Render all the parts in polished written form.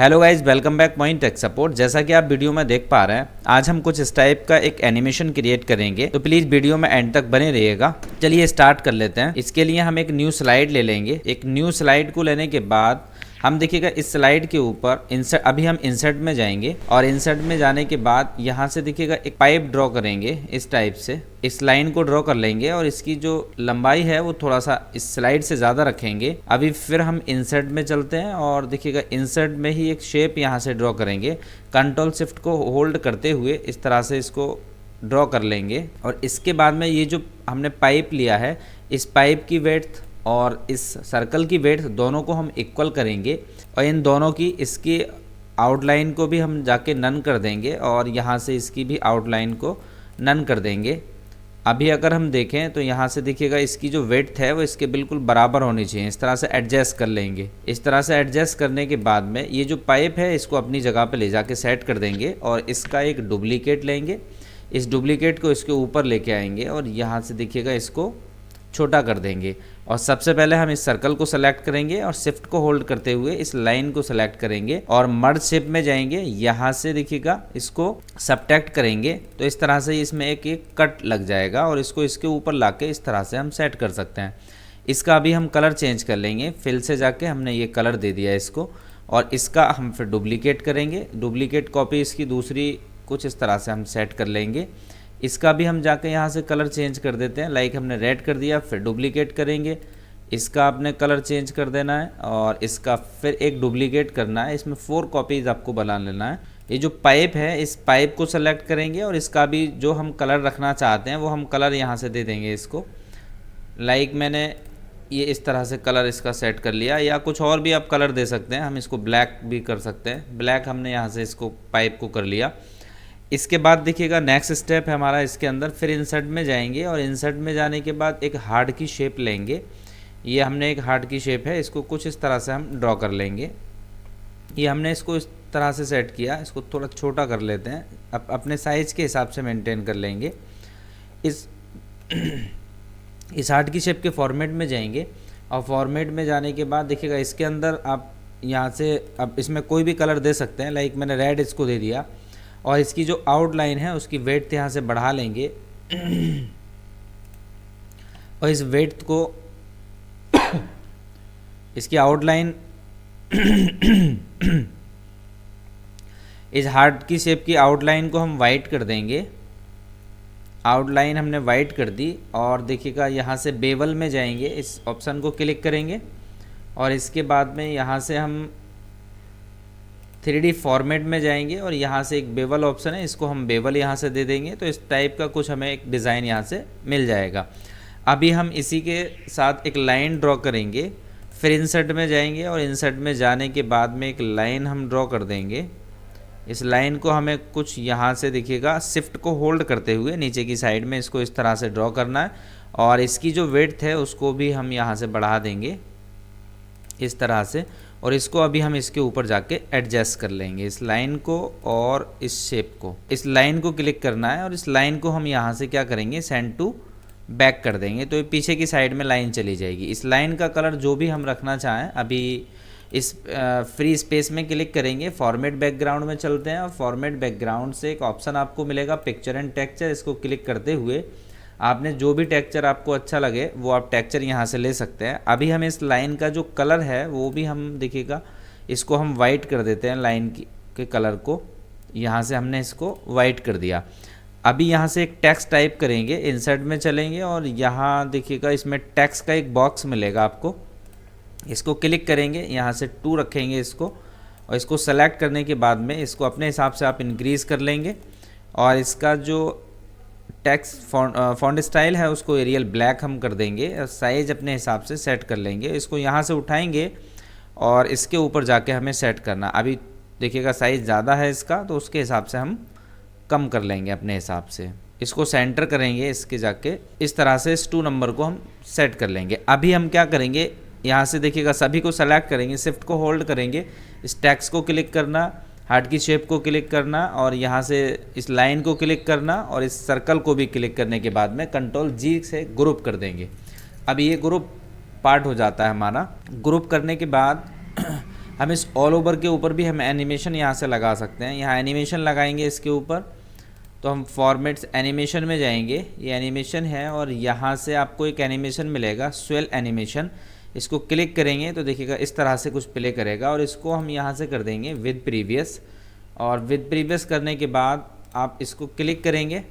Hello guys, welcome back point tech support. जैसा कि आप वीडियो में देख पा रहे हैं, आज हम कुछ इस टाइप का एक एनिमेशन क्रिएट करेंगे, तो प्लीज वीडियो में एंड तक बने रहिएगा। चलिए स्टार्ट कर लेते हैं। इसके लिए हम एक न्यू स्लाइड ले लेंगे। एक न्यू स्लाइड को लेने के बाद हम देखिएगा इस स्लाइड के ऊपर इंसर्ट, अभी हम इंसर्ट में जाएंगे और इंसर्ट में जाने के बाद यहाँ से देखिएगा एक पाइप ड्रॉ करेंगे। इस टाइप से इस लाइन को ड्रॉ कर लेंगे और इसकी जो लंबाई है वो थोड़ा सा इस स्लाइड से ज़्यादा रखेंगे। अभी फिर हम इंसर्ट में चलते हैं और देखिएगा इंसर्ट में ही एक शेप यहाँ से ड्रॉ करेंगे। कंट्रोल शिफ्ट को होल्ड करते हुए इस तरह से इसको ड्रॉ कर लेंगे और इसके बाद में ये जो हमने पाइप लिया है, इस पाइप की विड्थ और इस सर्कल की विड्थ दोनों को हम इक्वल करेंगे और इन दोनों की इसकी आउटलाइन को भी हम जाके नन कर देंगे और यहाँ से इसकी भी आउटलाइन को नन कर देंगे। अभी अगर हम देखें तो यहाँ से देखिएगा इसकी जो विड्थ है वो इसके बिल्कुल बराबर होनी चाहिए। इस तरह से एडजस्ट कर लेंगे। इस तरह से एडजस्ट करने के बाद में ये जो पाइप है इसको अपनी जगह पे ले जाके सेट कर देंगे और इसका एक डुप्लीकेट लेंगे। इस डुप्लीकेट को इसके ऊपर लेके आएंगे और यहाँ से देखिएगा इसको छोटा कर देंगे और सबसे पहले हम इस सर्कल को सेलेक्ट करेंगे और शिफ्ट को होल्ड करते हुए इस लाइन को सेलेक्ट करेंगे और मर्ज शेप में जाएंगे। यहाँ से देखिएगा इसको सबट्रैक्ट करेंगे तो इस तरह से इसमें एक कट लग जाएगा और इसको इसके ऊपर लाके इस तरह से हम सेट कर सकते हैं। इसका अभी हम कलर चेंज कर लेंगे। फिल से जाके हमने ये कलर दे दिया इसको और इसका हम फिर डुप्लीकेट करेंगे। डुप्लीकेट कॉपी इसकी दूसरी कुछ इस तरह से हम सेट कर लेंगे। इसका भी हम जाके यहाँ से कलर चेंज कर देते हैं। लाइक हमने रेड कर दिया, फिर डुप्लीकेट करेंगे। इसका आपने कलर चेंज कर देना है और इसका फिर एक डुप्लीकेट करना है। इसमें 4 कॉपीज़ आपको बना लेना है। ये जो पाइप है इस पाइप को सेलेक्ट करेंगे और इसका भी जो हम कलर रखना चाहते हैं वो हम कलर यहाँ से दे देंगे इसको। लाइक मैंने ये इस तरह से कलर इसका सेट कर लिया, या कुछ और भी आप कलर दे सकते हैं। हम इसको ब्लैक भी कर सकते हैं। ब्लैक हमने यहाँ से इसको पाइप को कर लिया। इसके बाद देखिएगा नेक्स्ट स्टेप है हमारा इसके अंदर। फिर इंसर्ट में जाएंगे और इंसर्ट में जाने के बाद एक हार्ट की शेप लेंगे। ये हमने एक हार्ट की शेप है, इसको कुछ इस तरह से हम ड्रॉ कर लेंगे। ये हमने इसको इस तरह से सेट किया। इसको थोड़ा छोटा कर लेते हैं, अपने साइज़ के हिसाब से मेंटेन कर लेंगे। इस हार्ट की शेप के फॉर्मेट में जाएंगे और फॉर्मेट में जाने के बाद देखिएगा इसके अंदर आप यहाँ से अब इसमें कोई भी कलर दे सकते हैं। लाइक मैंने रेड इसको दे दिया और इसकी जो आउटलाइन है उसकी वेड्थ यहाँ से बढ़ा लेंगे और इस वेड्थ को इसकी आउटलाइन इस हार्ट की शेप की आउटलाइन को हम वाइट कर देंगे। आउटलाइन हमने वाइट कर दी और देखिएगा यहाँ से बेवल में जाएंगे, इस ऑप्शन को क्लिक करेंगे और इसके बाद में यहाँ से हम 3D फॉर्मेट में जाएंगे और यहाँ से एक बेवल ऑप्शन है, इसको हम बेवल यहाँ से दे देंगे तो इस टाइप का कुछ हमें एक डिज़ाइन यहाँ से मिल जाएगा। अभी हम इसी के साथ एक लाइन ड्रॉ करेंगे। फिर इंसर्ट में जाएंगे और इंसर्ट में जाने के बाद में एक लाइन हम ड्रॉ कर देंगे। इस लाइन को हमें कुछ यहाँ से देखिएगा शिफ्ट को होल्ड करते हुए नीचे की साइड में इसको इस तरह से ड्रॉ करना है और इसकी जो विड्थ है उसको भी हम यहाँ से बढ़ा देंगे इस तरह से और इसको अभी हम इसके ऊपर जाके एडजस्ट कर लेंगे, इस लाइन को और इस शेप को। इस लाइन को क्लिक करना है और इस लाइन को हम यहाँ से क्या करेंगे, सेंड टू बैक कर देंगे तो ये पीछे की साइड में लाइन चली जाएगी। इस लाइन का कलर जो भी हम रखना चाहें, अभी इस फ्री स्पेस में क्लिक करेंगे, फॉर्मेट बैकग्राउंड में चलते हैं और फॉर्मेट बैकग्राउंड से एक ऑप्शन आपको मिलेगा पिक्चर एंड टेक्सचर। इसको क्लिक करते हुए आपने जो भी टेक्सचर आपको अच्छा लगे वो आप टेक्सचर यहाँ से ले सकते हैं। अभी हम इस लाइन का जो कलर है वो भी हम देखिएगा इसको हम वाइट कर देते हैं। लाइन के कलर को यहाँ से हमने इसको वाइट कर दिया। अभी यहाँ से एक टेक्स्ट टाइप करेंगे, इंसर्ट में चलेंगे और यहाँ देखिएगा इसमें टेक्स्ट का एक बॉक्स मिलेगा आपको। इसको क्लिक करेंगे, यहाँ से 2 रखेंगे इसको और इसको सेलेक्ट करने के बाद में इसको अपने हिसाब से आप इंक्रीज़ कर लेंगे और इसका जो टेक्स्ट फॉन्ट स्टाइल है उसको एरियल ब्लैक हम कर देंगे और साइज़ अपने हिसाब से सेट कर लेंगे। इसको यहाँ से उठाएंगे और इसके ऊपर जाके हमें सेट करना। अभी देखिएगा साइज़ ज़्यादा है इसका तो उसके हिसाब से हम कम कर लेंगे अपने हिसाब से। इसको सेंटर करेंगे, इसके जाके इस तरह से इस 2 नंबर को हम सेट कर लेंगे। अभी हम क्या करेंगे, यहाँ से देखिएगा सभी को सेलेक्ट करेंगे, शिफ्ट को होल्ड करेंगे, इस टेक्स्ट को क्लिक करना, हार्ट की शेप को क्लिक करना और यहाँ से इस लाइन को क्लिक करना और इस सर्कल को भी क्लिक करने के बाद में कंट्रोल G से ग्रुप कर देंगे। अब ये ग्रुप पार्ट हो जाता है हमारा। ग्रुप करने के बाद हम इस ऑल ओवर के ऊपर भी हम एनिमेशन यहाँ से लगा सकते हैं। यहाँ एनिमेशन लगाएंगे इसके ऊपर, तो हम फॉर्मेट्स एनिमेशन में जाएंगे, ये एनिमेशन है और यहाँ से आपको एक एनिमेशन मिलेगा स्वेल एनिमेशन। इसको क्लिक करेंगे तो देखिएगा इस तरह से कुछ प्ले करेगा और इसको हम यहाँ से कर देंगे विद प्रीवियस। और विद प्रीवियस करने के बाद आप इसको क्लिक करेंगे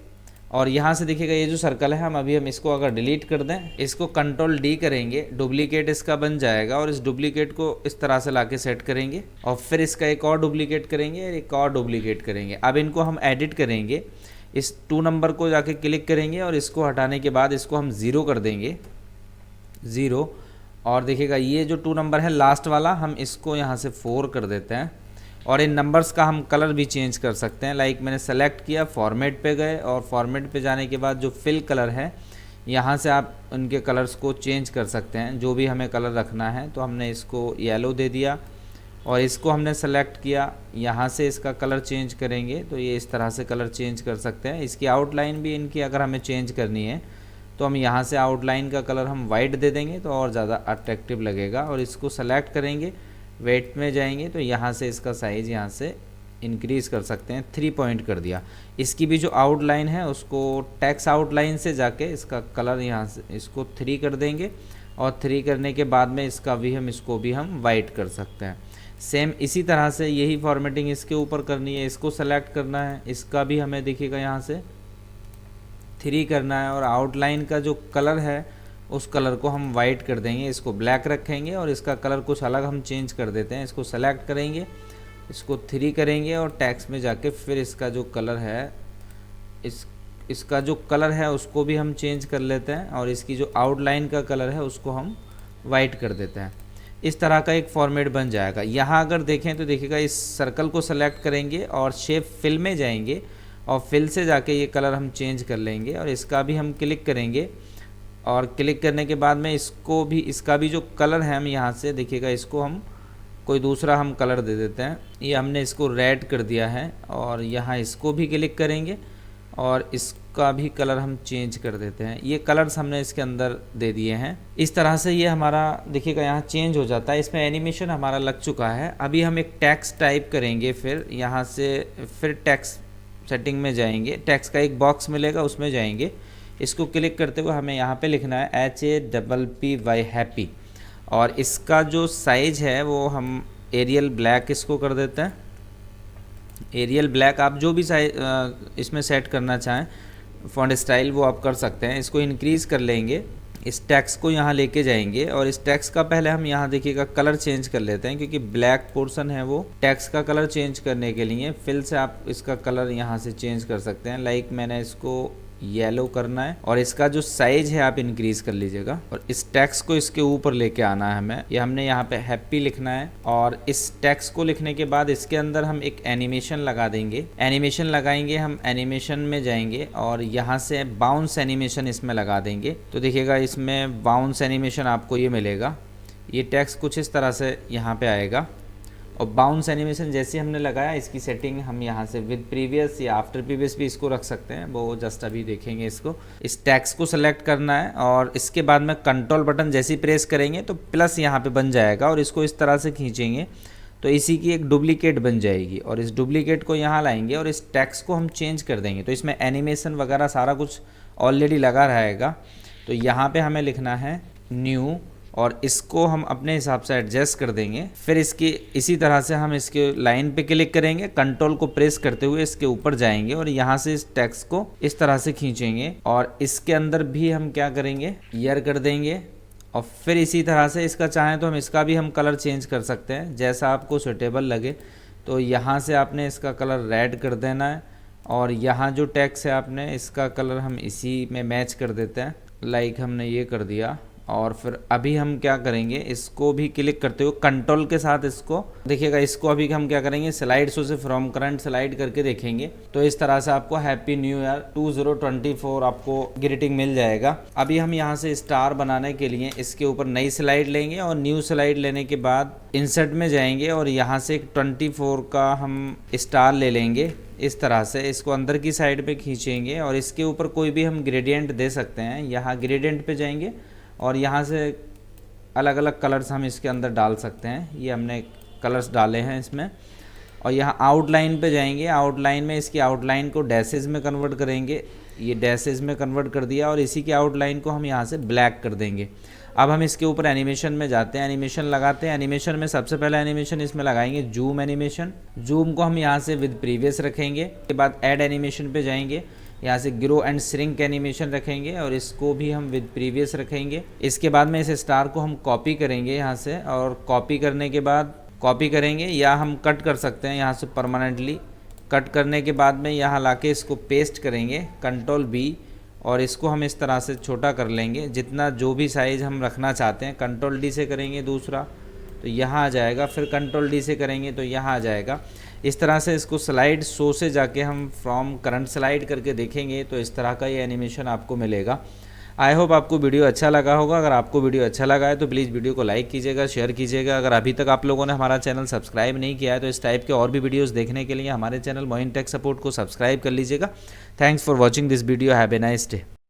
और यहाँ से देखिएगा ये जो सर्कल है हम इसको अगर डिलीट कर दें, इसको कंट्रोल डी करेंगे, डुप्लीकेट इसका बन जाएगा और इस डुप्लीकेट को इस तरह से लाके सेट करेंगे और फिर इसका एक और डुप्लीकेट करेंगे, एक और डुप्लीकेट करेंगे। अब इनको हम एडिट करेंगे, इस 2 नंबर को जाके क्लिक करेंगे और इसको हटाने के बाद इसको हम 0 कर देंगे, 0। और देखिएगा ये जो 2 नंबर है लास्ट वाला, हम इसको यहाँ से 4 कर देते हैं। और इन नंबर्स का हम कलर भी चेंज कर सकते हैं। लाइक मैंने सेलेक्ट किया, फॉर्मेट पे गए और फॉर्मेट पे जाने के बाद जो फिल कलर है यहाँ से आप उनके कलर्स को चेंज कर सकते हैं, जो भी हमें कलर रखना है। तो हमने इसको येलो दे दिया और इसको हमने सेलेक्ट किया, यहाँ से इसका कलर चेंज करेंगे तो ये इस तरह से कलर चेंज कर सकते हैं। इसकी आउटलाइन भी इनकी अगर हमें चेंज करनी है तो हम यहाँ से आउटलाइन का कलर हम वाइट दे देंगे तो और ज़्यादा अट्रैक्टिव लगेगा। और इसको सेलेक्ट करेंगे, वेट में जाएंगे तो यहाँ से इसका साइज़ यहाँ से इंक्रीज़ कर सकते हैं, 3 पॉइंट कर दिया। इसकी भी जो आउटलाइन है उसको टेक्स्ट आउटलाइन से जाके इसका कलर यहाँ से इसको 3 कर देंगे और 3 करने के बाद में इसको भी हम वाइट कर सकते हैं। सेम इसी तरह से यही फॉर्मेटिंग इसके ऊपर करनी है, इसको सेलेक्ट करना है, इसका भी हमें देखिएगा यहाँ से 3 करना है और आउटलाइन का जो कलर है उस कलर को हम वाइट कर देंगे, इसको ब्लैक रखेंगे और इसका कलर कुछ अलग हम चेंज कर देते हैं। इसको सेलेक्ट करेंगे, इसको 3 करेंगे और टेक्स्ट में जाके फिर इसका जो कलर है इसका जो कलर है उसको भी हम चेंज कर लेते हैं और इसकी जो आउटलाइन का कलर है उसको हम वाइट कर देते हैं। इस तरह का एक फॉर्मेट बन जाएगा। यहाँ अगर देखें तो देखिएगा इस सर्कल को सेलेक्ट करेंगे और शेप फिल में जाएंगे और फिल से जाके ये कलर हम चेंज कर लेंगे और इसका भी हम क्लिक करेंगे और क्लिक करने के बाद में इसका भी जो कलर है हम यहाँ से देखिएगा इसको हम कोई दूसरा हम कलर दे देते हैं। ये हमने इसको रेड कर दिया है और यहाँ इसको भी क्लिक करेंगे और इसका भी कलर हम चेंज कर देते हैं। ये कलर्स हमने इसके अंदर दे दिए हैं। इस तरह से ये हमारा देखिएगा यहाँ चेंज हो जाता है। इसमें एनिमेशन हमारा लग चुका है। अभी हम एक टेक्स्ट टाइप करेंगे, फिर यहाँ से फिर टेक्स्ट सेटिंग में जाएंगे, टेक्स्ट का एक बॉक्स मिलेगा उसमें जाएंगे, इसको क्लिक करते हुए हमें यहाँ पे लिखना है HAPPY हैप्पी और इसका जो साइज़ है वो हम एरियल ब्लैक इसको कर देते हैं। एरियल ब्लैक आप जो भी साइज इसमें सेट करना चाहें फॉन्ट स्टाइल वो आप कर सकते हैं। इसको इंक्रीज़ कर लेंगे, इस टेक्स्ट को यहाँ लेके जाएंगे और इस टेक्स्ट का पहले हम यहाँ देखिएगा कलर चेंज कर लेते हैं क्योंकि ब्लैक पोर्शन है वो। टेक्स्ट का कलर चेंज करने के लिए फिल से आप इसका कलर यहाँ से चेंज कर सकते हैं। लाइक मैंने इसको येलो करना है और इसका जो साइज है आप इंक्रीज कर लीजिएगा और इस टेक्स्ट को इसके ऊपर लेके आना है हमें। ये हमने यहाँ पे हैप्पी लिखना है और इस टेक्स्ट को लिखने के बाद इसके अंदर हम एक एनिमेशन लगा देंगे। एनिमेशन लगाएंगे, हम एनिमेशन में जाएंगे और यहाँ से बाउंस एनिमेशन इसमें लगा देंगे। तो देखिएगा इसमें बाउंस एनिमेशन आपको ये मिलेगा। ये टेक्स्ट कुछ इस तरह से यहाँ पे आएगा और बाउंस एनिमेशन जैसे हमने लगाया इसकी सेटिंग हम यहाँ से विद प्रीवियस या आफ्टर प्रीवियस भी इसको रख सकते हैं, वो जस्ट अभी देखेंगे। इसको इस टेक्स्ट को सेलेक्ट करना है और इसके बाद में कंट्रोल बटन जैसे ही प्रेस करेंगे तो प्लस यहाँ पे बन जाएगा और इसको इस तरह से खींचेंगे तो इसी की एक डुप्लीकेट बन जाएगी और इस डुप्लीकेट को यहाँ लाएंगे और इस टेक्स्ट को हम चेंज कर देंगे। तो इसमें एनिमेशन वगैरह सारा कुछ ऑलरेडी लगा रहेगा। तो यहाँ पे हमें लिखना है न्यू और इसको हम अपने हिसाब से एडजस्ट कर देंगे। फिर इसकी इसी तरह से हम इसके लाइन पे क्लिक करेंगे, कंट्रोल को प्रेस करते हुए इसके ऊपर जाएंगे और यहाँ से इस टेक्स्ट को इस तरह से खींचेंगे और इसके अंदर भी हम क्या करेंगे ईयर कर देंगे और फिर इसी तरह से इसका चाहें तो हम इसका भी हम कलर चेंज कर सकते हैं जैसा आपको सुटेबल लगे। तो यहाँ से आपने इसका कलर रेड कर देना है और यहाँ जो टेक्स्ट है आपने इसका कलर हम इसी में मैच कर देते हैं। लाइक हमने ये कर दिया और फिर अभी हम क्या करेंगे इसको भी क्लिक करते हुए कंट्रोल के साथ इसको देखिएगा, इसको अभी हम क्या करेंगे स्लाइड शो से फ्रॉम करंट स्लाइड करके देखेंगे। तो इस तरह से आपको हैप्पी न्यू ईयर 2024 आपको ग्रीटिंग मिल जाएगा। अभी हम यहाँ से स्टार बनाने के लिए इसके ऊपर नई स्लाइड लेंगे और न्यू स्लाइड लेने के बाद इंसर्ट में जाएंगे और यहाँ से एक 24 का हम स्टार ले लेंगे। इस तरह से इसको अंदर की साइड पे खींचेंगे और इसके ऊपर कोई भी हम ग्रेडियंट दे सकते हैं। यहाँ ग्रेडियंट पे जाएंगे और यहाँ से अलग अलग कलर्स हम इसके अंदर डाल सकते हैं। ये हमने कलर्स डाले हैं इसमें। और यहाँ आउटलाइन पे जाएंगे, आउटलाइन में इसकी आउटलाइन को डैसेज में कन्वर्ट करेंगे, ये डैसेज में कन्वर्ट कर दिया और इसी की आउटलाइन को हम यहाँ से ब्लैक कर देंगे। अब हम इसके ऊपर एनिमेशन में जाते हैं, एनिमेशन लगाते हैं। एनिमेशन में सबसे पहला एनिमेशन इसमें लगाएंगे जूम एनिमेशन। जूम को हम यहाँ से विद प्रीवियस रखेंगे, उसके बाद ऐड एनिमेशन पे जाएंगे, यहाँ से ग्रो एंड श्रिंक एनिमेशन रखेंगे और इसको भी हम विद प्रीवियस रखेंगे। इसके बाद में इस स्टार को हम कॉपी करेंगे यहाँ से, और कॉपी करने के बाद कॉपी करेंगे या हम कट कर सकते हैं यहाँ से परमानेंटली। कट करने के बाद में यहाँ लाके इसको पेस्ट करेंगे, कंट्रोल बी, और इसको हम इस तरह से छोटा कर लेंगे जितना जो भी साइज़ हम रखना चाहते हैं। कंट्रोल डी से करेंगे दूसरा तो यहाँ आ जाएगा, फिर कंट्रोल डी से करेंगे तो यहाँ आ जाएगा। इस तरह से इसको स्लाइड शो से जाके हम फ्रॉम करंट स्लाइड करके देखेंगे तो इस तरह का ये एनिमेशन आपको मिलेगा। आई होप आपको वीडियो अच्छा लगा होगा। अगर आपको वीडियो अच्छा लगा है तो प्लीज़ वीडियो को लाइक कीजिएगा, शेयर कीजिएगा। अगर अभी तक आप लोगों ने हमारा चैनल सब्सक्राइब नहीं किया है तो इस टाइप के और भी वीडियोस देखने के लिए हमारे चैनल मोइन टेक सपोर्ट को सब्सक्राइब कर लीजिएगा। Thanks for watching this video, have a nice day.